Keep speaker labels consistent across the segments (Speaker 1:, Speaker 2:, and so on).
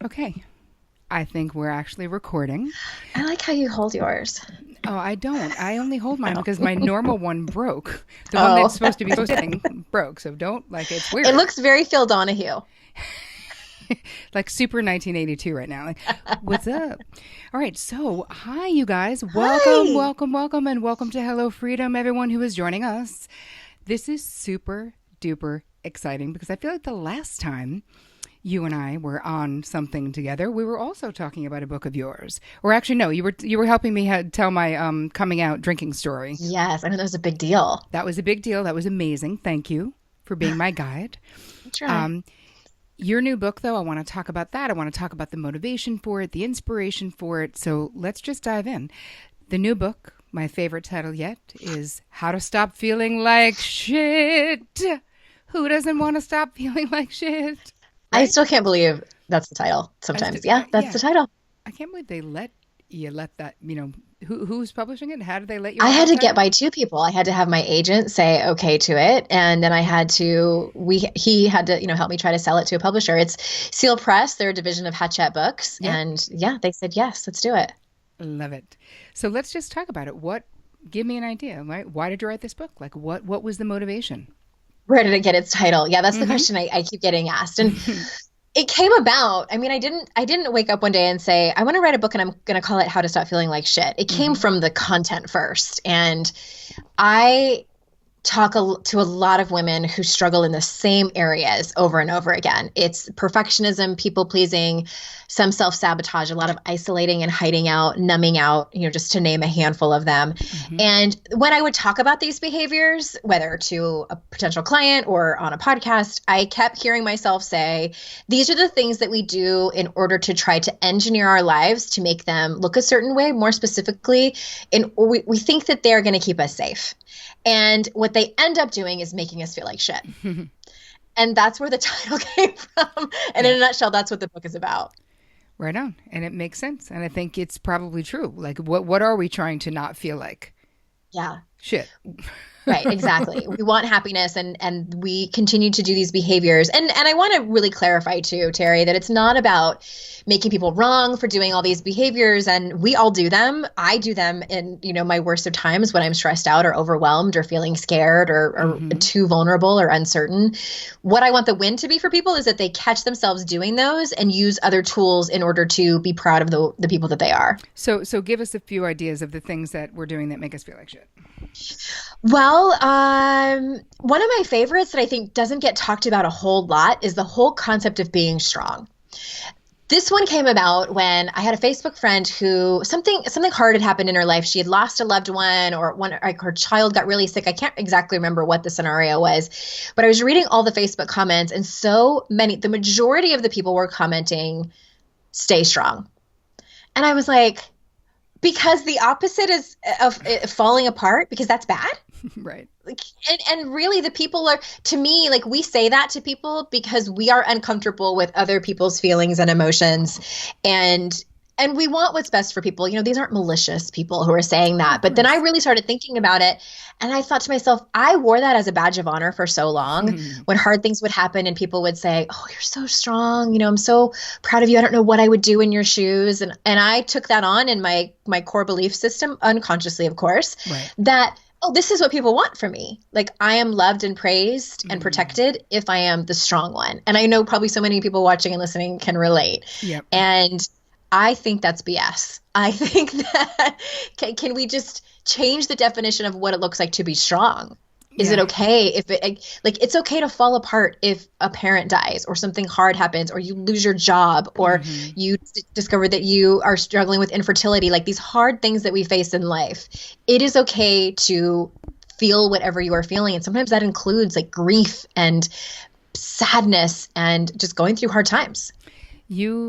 Speaker 1: Okay. I think we're actually recording.
Speaker 2: I like how you hold yours.
Speaker 1: Oh, I don't. I only hold mine because my normal one broke. The one that's
Speaker 2: Oh,
Speaker 1: supposed to be sitting broke. So don't like it's
Speaker 2: it
Speaker 1: weird.
Speaker 2: looks very Phil Donahue.
Speaker 1: Like super 1982 right now. Like, what's up? All right. So, hi, you guys. Welcome,
Speaker 2: Hi.
Speaker 1: welcome, welcome, and welcome to Hello Freedom, everyone who is joining us. This is super duper exciting because I feel like the last time you and I were on something together, we were also talking about a book of yours. Or actually, no, you were helping me tell my coming out drinking story.
Speaker 2: Yes, I know that was a big deal.
Speaker 1: That was a big deal. That was amazing. Thank you for being my guide.
Speaker 2: I try.
Speaker 1: Um, your new book, though, I want to talk about that. I want to talk about the motivation for it, the inspiration for it. So let's just dive in. The new book, my favorite title yet, is How to Stop Feeling Like Shit. Who doesn't want to stop feeling like shit?
Speaker 2: I
Speaker 1: Right?
Speaker 2: still can't believe that's the title sometimes. Yeah, that's
Speaker 1: Yeah,
Speaker 2: the title.
Speaker 1: I can't believe they let you let that, who's publishing it? How did they let you
Speaker 2: I
Speaker 1: have
Speaker 2: had
Speaker 1: that
Speaker 2: to get
Speaker 1: title?
Speaker 2: by two people. I had to have my agent say okay to it, and then I had to he had to, help me try to sell it to a publisher. It's Seal Press, they're a division of Hachette Books,
Speaker 1: Yep.
Speaker 2: and yeah, they said yes, let's do it.
Speaker 1: Love it. So let's just talk about it. Give me an idea, right? Why did you write this book? Like what was the motivation?
Speaker 2: Where did it get its title? Yeah, that's the
Speaker 1: Mm-hmm.
Speaker 2: question I keep getting asked. And it came about. I mean, I didn't wake up one day and say, I want to write a book and I'm going to call it How to Stop Feeling Like Shit. It came
Speaker 1: Mm-hmm.
Speaker 2: from the content first. And I to a lot of women who struggle in the same areas over and over again. It's perfectionism, people pleasing, some self sabotage, a lot of isolating and hiding out, numbing out, just to name a handful of them.
Speaker 1: Mm-hmm.
Speaker 2: And when I would talk about these behaviors, whether to a potential client or on a podcast, I kept hearing myself say, these are the things that we do in order to try to engineer our lives to make them look a certain way, more specifically, we think that they're going to keep us safe. And what they end up doing is making us feel like shit. And that's where the title came from. And
Speaker 1: Yeah.
Speaker 2: in a nutshell, that's what the book is about.
Speaker 1: Right on. And it makes sense. And I think it's probably true. Like what are we trying to not feel like?
Speaker 2: Yeah.
Speaker 1: Shit.
Speaker 2: Right, exactly. We want happiness and we continue to do these behaviors. And I want to really clarify too, Terri, that it's not about making people wrong for doing all these behaviors, and we all do them. I do them in, my worst of times when I'm stressed out or overwhelmed or feeling scared or
Speaker 1: Mm-hmm.
Speaker 2: too vulnerable or uncertain. What I want the win to be for people is that they catch themselves doing those and use other tools in order to be proud of the people that they are.
Speaker 1: So give us a few ideas of the things that we're doing that make us feel like shit.
Speaker 2: Well, one of my favorites that I think doesn't get talked about a whole lot is the whole concept of being strong. This one came about when I had a Facebook friend who something hard had happened in her life. She had lost a loved one, or like her child got really sick. I can't exactly remember what the scenario was, but I was reading all the Facebook comments, and the majority of the people were commenting, "Stay strong," and I was like, because the opposite is of falling apart, because that's bad.
Speaker 1: Right.
Speaker 2: Like, and really the people are, to me, like, we say that to people because we are uncomfortable with other people's feelings and emotions, and we want what's best for people. These aren't malicious people who are saying
Speaker 1: Oh,
Speaker 2: that.
Speaker 1: of
Speaker 2: But then I
Speaker 1: course.
Speaker 2: really started thinking about it, and I thought to myself, I wore that as a badge of honor for so long. When hard things would happen and people would say, "Oh, you're so strong, I'm so proud of you. I don't know what I would do in your shoes." And I took that on in my core belief system, unconsciously, of course,
Speaker 1: Right.
Speaker 2: that, oh, this is what people want from me. Like, I am loved and praised and
Speaker 1: Mm.
Speaker 2: protected if I am the strong one. And I know probably so many people watching and listening can relate.
Speaker 1: Yep.
Speaker 2: And I think that's BS. I think that can we just change the definition of what it looks like to be strong? Is it
Speaker 1: Yeah.
Speaker 2: okay if it's okay to fall apart if a parent dies or something hard happens or you lose your job or
Speaker 1: Mm-hmm.
Speaker 2: you discover that you are struggling with infertility, like these hard things that we face in life. It is okay to feel whatever you are feeling, and sometimes that includes like grief and sadness and just going through hard times.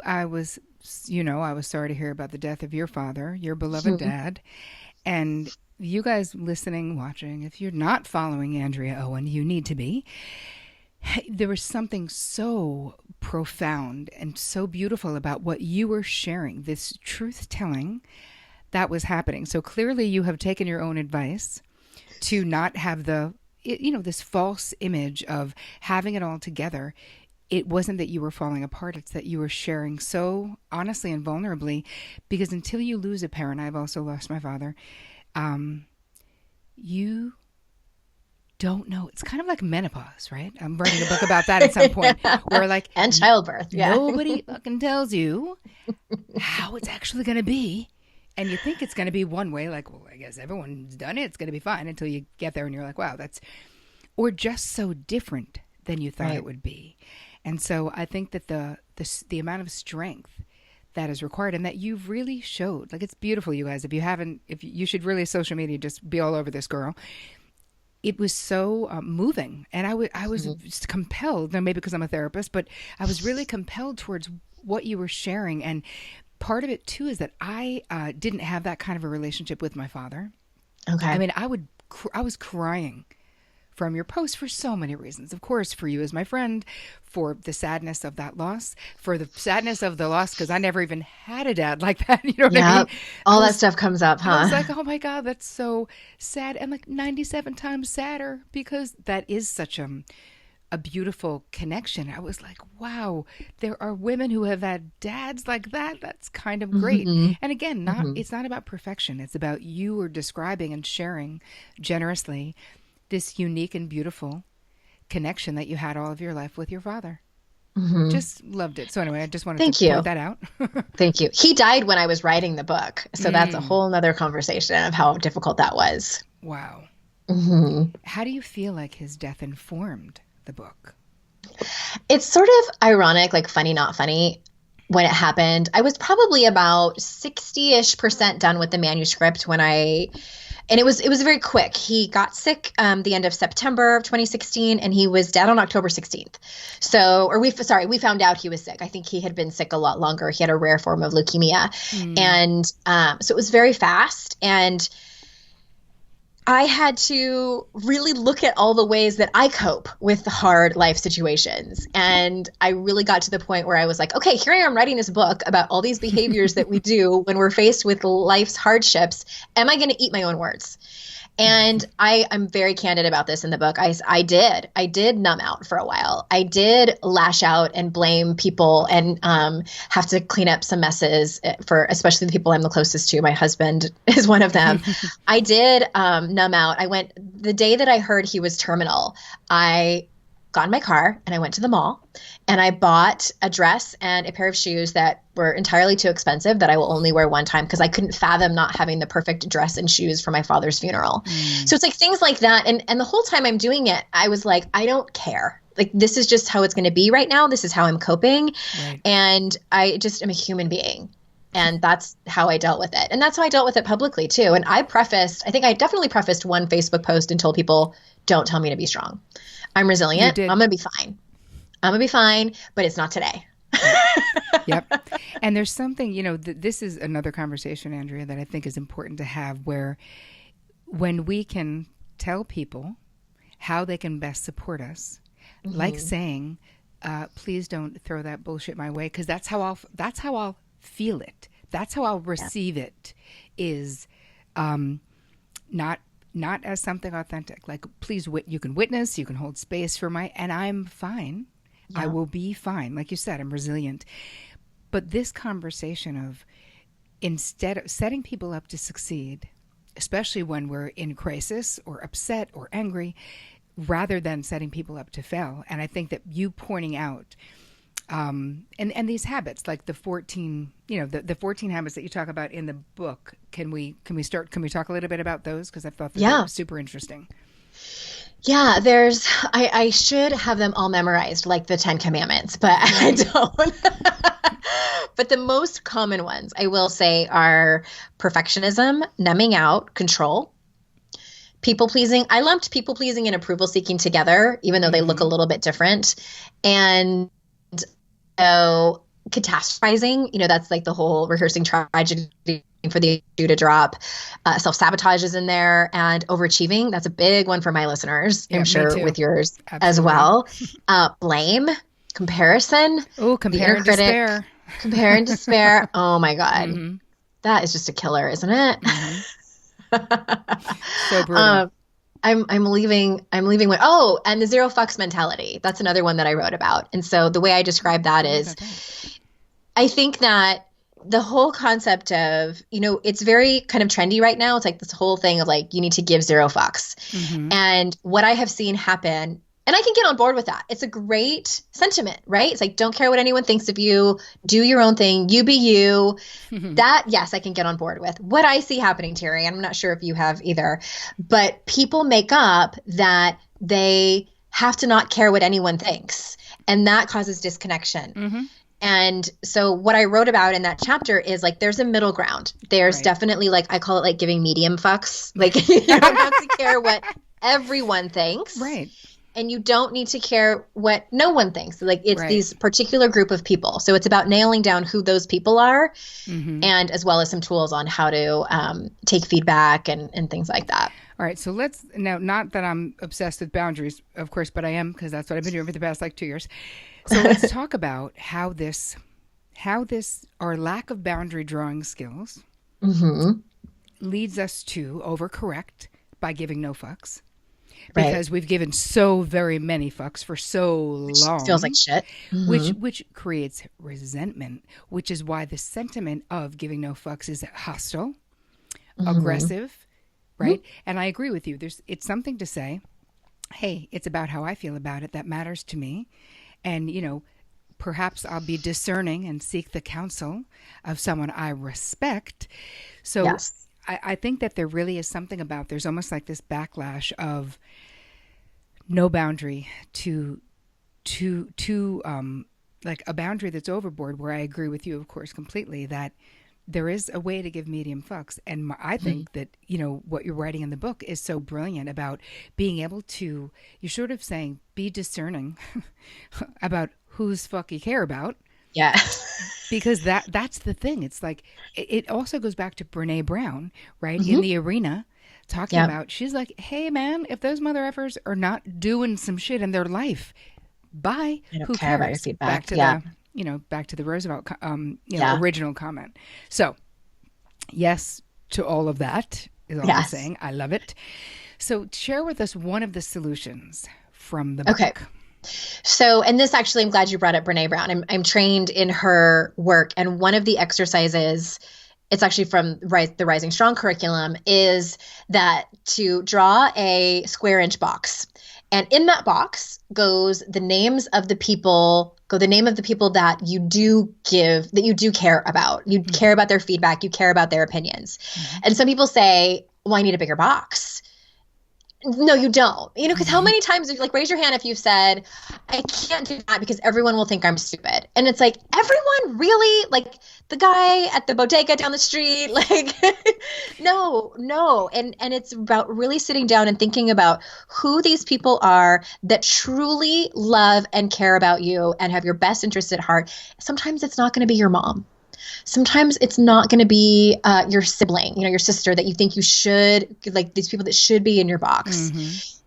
Speaker 1: I was sorry to hear about the death of your father, your beloved dad. And you guys listening, watching, if you're not following Andrea Owen, you need to be. There was something so profound and so beautiful about what you were sharing, this truth telling that was happening. So clearly, you have taken your own advice to not have this false image of having it all together. it wasn't that you were falling apart, it's that you were sharing so honestly and vulnerably, because until you lose a parent, I've also lost my father, you don't know. It's kind of like menopause, right? I'm writing a book about that at some point where like,
Speaker 2: and childbirth. Yeah.
Speaker 1: Nobody fucking tells you how it's actually going to be. And you think it's going to be one way, like, well, I guess everyone's done it. It's going to be fine until you get there and you're like, wow, that's, or just so different than you thought it would be. And so I think that the amount of strength that is required and that you've really showed, like, it's beautiful, you guys. If you haven't, if you should really social media, just be all over this girl. It was so moving. And I was just compelled, maybe because I'm a therapist, but I was really compelled towards what you were sharing. And part of it too is that I didn't have that kind of a relationship with my father.
Speaker 2: Okay.
Speaker 1: I mean, I was crying from your post for so many reasons. Of course, for you as my friend, for the sadness of that loss, for the sadness of the loss, because I never even had a dad like that. You know what I mean?
Speaker 2: All that stuff comes up, huh?
Speaker 1: I was like, oh my God, that's so sad. And like 97 times sadder, because that is such a beautiful connection. I was like, wow, there are women who have had dads like that. That's kind of great. And again, it's not about perfection. It's about you were describing and sharing generously this unique and beautiful connection that you had all of your life with your father. Just loved it. So anyway, I just wanted to point that out.
Speaker 2: Thank you. He died when I was writing the book. So that's a whole nother conversation of how difficult that was.
Speaker 1: Wow. How do you feel like his death informed the book?
Speaker 2: It's sort of ironic, like funny, not funny. When it happened, I was probably about 60-ish% done with the manuscript and it was very quick. He got sick the end of September of 2016, and he was dead on October 16th. We found out he was sick. I think he had been sick a lot longer. He had a rare form of leukemia. And so it was very fast. And I had to really look at all the ways that I cope with hard life situations. And I really got to the point where I was like, okay, here I am writing this book about all these behaviors that we do when we're faced with life's hardships. Am I going to eat my own words? And I'm very candid about this in the book. I did numb out for a while. I did lash out and blame people and have to clean up some messes for especially the people I'm the closest to. My husband is one of them. I did numb out. The day that I heard he was terminal, I got in my car and I went to the mall and I bought a dress and a pair of shoes that were entirely too expensive that I will only wear one time because I couldn't fathom not having the perfect dress and shoes for my father's funeral. So it's like things like that. And the whole time I'm doing it, I was like, I don't care. Like, this is just how it's going to be right now. This is how I'm coping. Right. And I just am a human being. And that's how I dealt with it. And that's how I dealt with it publicly too. And I think I definitely prefaced one Facebook post and told people, don't tell me to be strong. I'm resilient. I'm going to be fine. I'm going to be fine, but it's not today.
Speaker 1: Yep. And there's something, this is another conversation, Andrea, that I think is important to have, where when we can tell people how they can best support us, like saying, please don't throw that bullshit my way, because that's how I'll feel it. That's how I'll receive it, is not as something authentic. Like, please, you can witness, you can hold space for and I'm fine. Yeah. I will be fine. Like you said, I'm resilient. But this conversation of, instead of setting people up to succeed, especially when we're in crisis or upset or angry, rather than setting people up to fail. And I think that you pointing out, and these habits, like the 14, the 14 habits that you talk about in the book, can we talk a little bit about those? Because I thought they were super interesting.
Speaker 2: Yeah, I should have them all memorized, like the 10 Commandments, but I don't. But the most common ones, I will say, are perfectionism, numbing out, control, people-pleasing. I lumped people-pleasing and approval-seeking together, even though they look a little bit different. And catastrophizing, that's like the whole rehearsing tragedy for the shoe to drop. Self-sabotage is in there, and overachieving. That's a big one for my listeners. I'm sure with yours as well. Blame, comparison.
Speaker 1: Oh, compare and despair.
Speaker 2: Compare and despair. Oh my God. That is just a killer, isn't it?
Speaker 1: So brutal.
Speaker 2: I'm leaving one. Oh, and the zero fucks mentality. That's another one that I wrote about. And so the way I describe that
Speaker 1: Tell me
Speaker 2: is
Speaker 1: about that.
Speaker 2: I think that the whole concept of, it's very kind of trendy right now. It's like this whole thing of like, you need to give zero fucks.
Speaker 1: Mm-hmm.
Speaker 2: And what I have seen happen, and I can get on board with that. It's a great sentiment, right? It's like, don't care what anyone thinks of you. Do your own thing. You be you. That, yes, I can get on board with. What I see happening, Terri, and I'm not sure if you have either, but people make up that they have to not care what anyone thinks. And that causes disconnection.
Speaker 1: Mm-hmm.
Speaker 2: And so what I wrote about in that chapter is like there's a middle ground. There's
Speaker 1: Right.
Speaker 2: definitely like I call it like giving medium fucks. Like you don't have to care what everyone thinks.
Speaker 1: Right.
Speaker 2: And you don't need to care what no one thinks. Like it's
Speaker 1: Right.
Speaker 2: these particular group of people. So it's about nailing down who those people are
Speaker 1: Mm-hmm.
Speaker 2: and as well as some tools on how to take feedback and things like that.
Speaker 1: All right, so let's now, not that I'm obsessed with boundaries, of course, but I am, because that's what I've been doing for the past like 2 years. So let's talk about how this, our lack of boundary drawing skills
Speaker 2: Mm-hmm.
Speaker 1: leads us to overcorrect by giving no fucks.
Speaker 2: Right.
Speaker 1: Because we've given so very many fucks for so long.
Speaker 2: Feels like shit. Mm-hmm.
Speaker 1: Which creates resentment, which is why the sentiment of giving no fucks is hostile, aggressive, right? And I agree with you. It's something to say, hey, it's about how I feel about it that matters to me. And, perhaps I'll be discerning and seek the counsel of someone I respect. So
Speaker 2: Yes.
Speaker 1: I think that there really is something about, there's almost like this backlash of no boundary to like a boundary that's overboard, where I agree with you, of course, completely, that there is a way to give medium fucks. And I think that, what you're writing in the book is so brilliant about being able to, you're sort of saying, be discerning about whose fuck you care about.
Speaker 2: Yeah.
Speaker 1: Because that's the thing. It's like, it also goes back to Brene Brown, right? In the arena, talking about, she's like, hey man, if those mother effers are not doing some shit in their life, bye.
Speaker 2: I don't
Speaker 1: Who
Speaker 2: care
Speaker 1: cares?
Speaker 2: about your feedback.
Speaker 1: Back to
Speaker 2: Yeah.
Speaker 1: back to the Roosevelt,
Speaker 2: Yeah.
Speaker 1: original comment. So, yes to all of that is all I'm
Speaker 2: Yes.
Speaker 1: saying. I love it. So, share with us one of the solutions from the book.
Speaker 2: Okay. So, and this actually, I'm glad you brought up Brene Brown. I'm trained in her work, and one of the exercises, it's actually from the Rising Strong curriculum, is that to draw a square inch box. And in that box goes the names of the people, that you do care about. You care about their feedback, you care about their opinions. And some people say, well, I need a bigger box. No, you don't. Because how many times, like, raise your hand if you've said, I can't do that because everyone will think I'm stupid. And it's like, everyone really? Like, the guy at the bodega down the street? Like, no. And it's about really sitting down and thinking about who these people are that truly love and care about you and have your best interest at heart. Sometimes it's not going to be your mom. Sometimes it's not going to be your sibling, your sister that you think you should, like these people that should be in your box.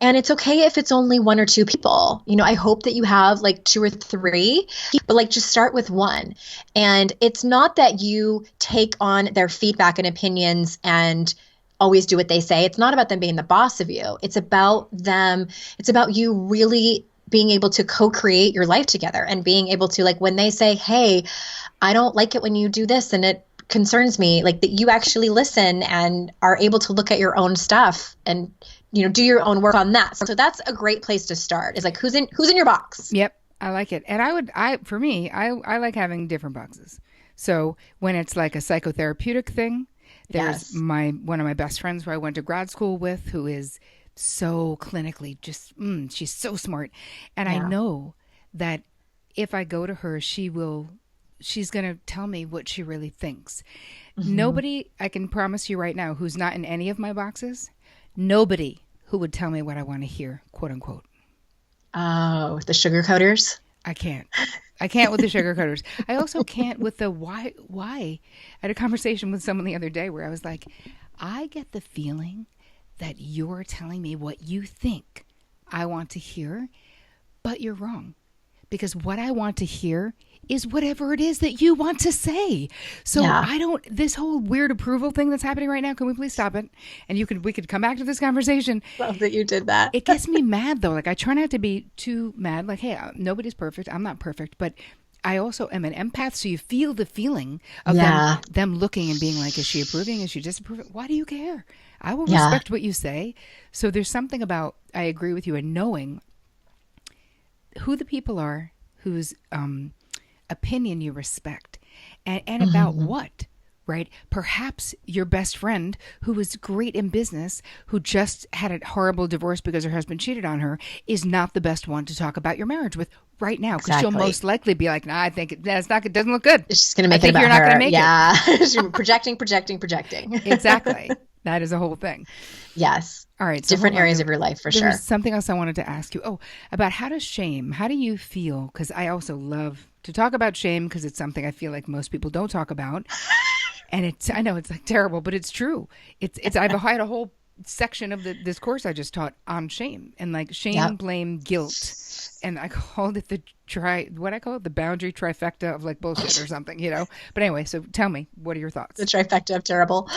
Speaker 2: And it's okay if it's only one or two people. I hope that you have like two or three, but like just start with one. And it's not that you take on their feedback and opinions and always do what they say. It's not about them being the boss of you. It's about them. It's about you really being able to co-create your life together and being able to, like, when they say, hey, I don't like it when you do this and it concerns me, like that you actually listen and are able to look at your own stuff and, do your own work on that. So that's a great place to start, is like, who's in your box?
Speaker 1: Yep. I like it. And for me, I like having different boxes. So when it's like a psychotherapeutic thing, there's
Speaker 2: Yes.
Speaker 1: one of my best friends who I went to grad school with, who is so clinically just, she's so smart. And I know that if I go to her, she's going to tell me what she really thinks. Nobody, I can promise you right now, who's not in any of my boxes, nobody who would tell me what I want to hear, quote unquote.
Speaker 2: Oh, the sugarcoaters.
Speaker 1: I can't with the sugarcoaters. I also can't with the why. I had a conversation with someone the other day where I was like, I get the feeling that you're telling me what you think I want to hear, but you're wrong. Because what I want to hear is whatever it is that you want to say. So
Speaker 2: Yeah.
Speaker 1: this whole weird approval thing that's happening right now, can we please stop it? And we could come back to this conversation.
Speaker 2: Love that you did that.
Speaker 1: It gets me mad though. Like I try not to be too mad. Like, hey, nobody's perfect. I'm not perfect, but I also am an empath. So you feel the feeling of them looking and being like, is she approving? Is she disapproving? Why do you care? I will respect what you say. So there's something about, I agree with you in knowing who the people are whose opinion you respect and about what, right? Perhaps your best friend who was great in business, who just had a horrible divorce because her husband cheated on her, is not the best one to talk about your marriage with right now, because she'll most likely be like, nah, I think it doesn't look good.
Speaker 2: She's going to make it about
Speaker 1: you're not
Speaker 2: her.
Speaker 1: Gonna make it.
Speaker 2: She's projecting.
Speaker 1: Exactly. That is a whole thing.
Speaker 2: Yes.
Speaker 1: All right. So
Speaker 2: different areas of your life, for sure.
Speaker 1: There's something else I wanted to ask you. Oh, about how do you feel? Because I also love to talk about shame, because it's something I feel like most people don't talk about. And I know it's like terrible, but it's true. I've had a whole section of this course I just taught on shame, and like shame, blame, guilt. And I called it the boundary trifecta of like bullshit or something, But anyway, so tell me, what are your thoughts?
Speaker 2: The trifecta of terrible.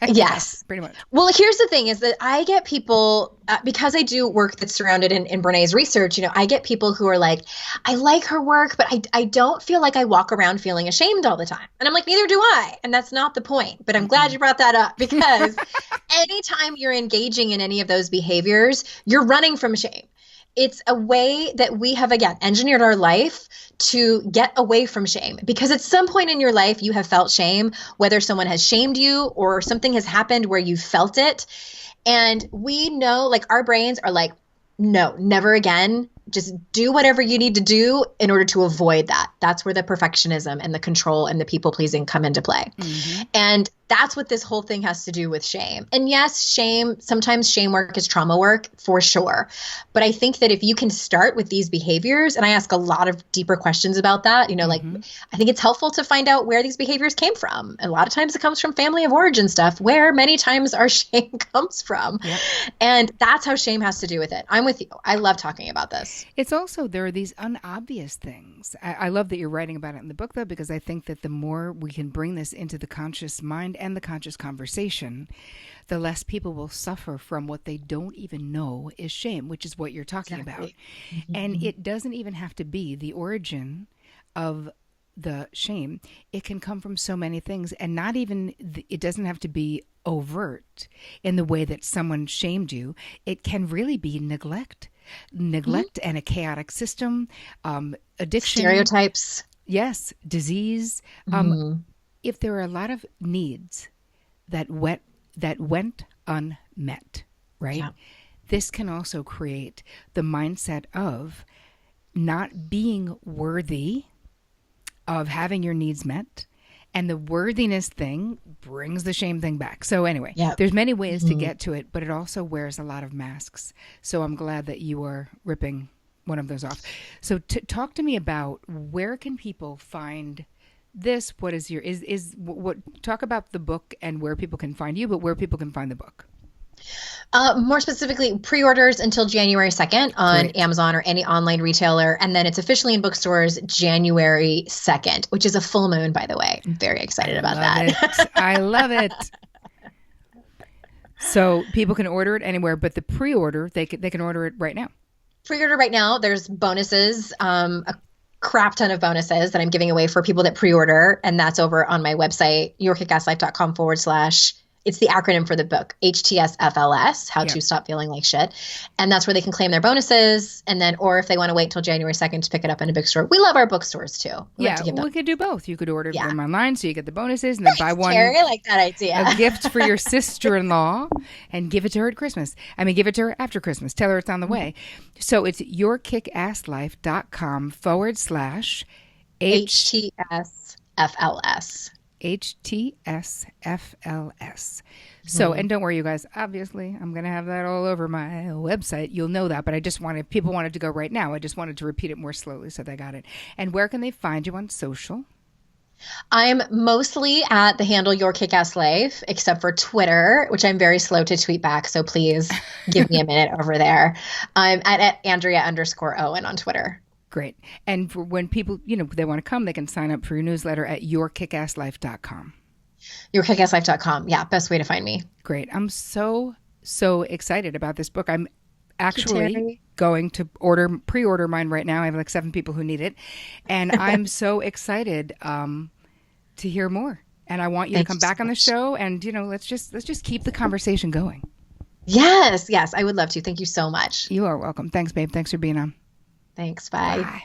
Speaker 2: Yes.
Speaker 1: Pretty much.
Speaker 2: Well, here's the thing is that I get people, because I do work that's surrounded in Brené's research, I get people who are like, I like her work, but I don't feel like I walk around feeling ashamed all the time. And I'm like, neither do I. And that's not the point. But I'm glad you brought that up, because anytime you're engaging in any of those behaviors, you're running from shame. It's a way that we have, again, engineered our life to get away from shame, because at some point in your life, you have felt shame, whether someone has shamed you or something has happened where you felt it. And we know, like, our brains are like, no, never again. Just do whatever you need to do in order to avoid that. That's where the perfectionism and the control and the people pleasing come into play. Mm-hmm. And that's what this whole thing has to do with shame. And yes, sometimes shame work is trauma work, for sure. But I think that if you can start with these behaviors, and I ask a lot of deeper questions about that, like, I think it's helpful to find out where these behaviors came from. And a lot of times it comes from family of origin stuff, where many times our shame comes from. Yep. And that's how shame has to do with it. I'm with you. I love talking about this.
Speaker 1: It's also, there are these unobvious things. I love that you're writing about it in the book, though, because I think that the more we can bring this into the conscious mind and the conscious conversation, the less people will suffer from what they don't even know is shame, which is what you're talking about. Mm-hmm. And it doesn't even have to be the origin of the shame. It can come from so many things, and it doesn't have to be overt in the way that someone shamed you. It can really be neglect and a chaotic system, addiction,
Speaker 2: stereotypes.
Speaker 1: Yes, disease. If there are a lot of needs that went unmet, right? Yeah. This can also create the mindset of not being worthy of having your needs met. And the worthiness thing brings the shame thing back. So anyway, There's many ways to get to it, but it also wears a lot of masks. So I'm glad that you are ripping one of those off. So talk to me about, where can people find this? What is talk about the book and where people can find you, but where people can find the book.
Speaker 2: More specifically, pre-orders until January 2nd on Amazon or any online retailer. And then it's officially in bookstores January 2nd, which is a full moon, by the way. I'm very excited about that.
Speaker 1: I love it. So people can order it anywhere, but the pre-order, they can order it right now.
Speaker 2: Pre-order right now. There's bonuses, a crap ton of bonuses that I'm giving away for people that pre-order. And that's over on my website, yourkickasslife.com/. It's the acronym for the book, HTSFLS, How to Stop Feeling Like Shit. And that's where they can claim their bonuses. And then, or if they want to wait until January 2nd to pick it up in a bookstore. We love our bookstores too. We
Speaker 1: could do both. You could order them online so you get the bonuses, and then buy one.
Speaker 2: Terri, I like that idea.
Speaker 1: A gift for your sister-in-law and give it to her at Christmas. give it to her after Christmas. Tell her it's on the way. So it's
Speaker 2: yourkickasslife.com/HTSFLS.
Speaker 1: HTSFLS. So, and don't worry, you guys, obviously, I'm going to have that all over my website. You'll know that, but people wanted to go right now. I just wanted to repeat it more slowly so they got it. And where can they find you on social?
Speaker 2: I'm mostly at the handle yourkickasslife, except for Twitter, which I'm very slow to tweet back. So please give me a minute over there. I'm at Andrea _Owen on Twitter.
Speaker 1: Great. And for when people, they want to come, they can sign up for your newsletter at yourkickasslife.com.
Speaker 2: Yourkickasslife.com. Yeah, best way to find me.
Speaker 1: Great. I'm so, so excited about this book. I'm actually
Speaker 2: Terri.
Speaker 1: going to pre-order mine right now. I have like 7 people who need it. And I'm so excited to hear more. And I want you to come back on the show and, let's just keep the conversation going.
Speaker 2: Yes, I would love to. Thank you so much.
Speaker 1: You are welcome. Thanks, babe. Thanks for being on.
Speaker 2: Thanks. Bye.
Speaker 1: Bye.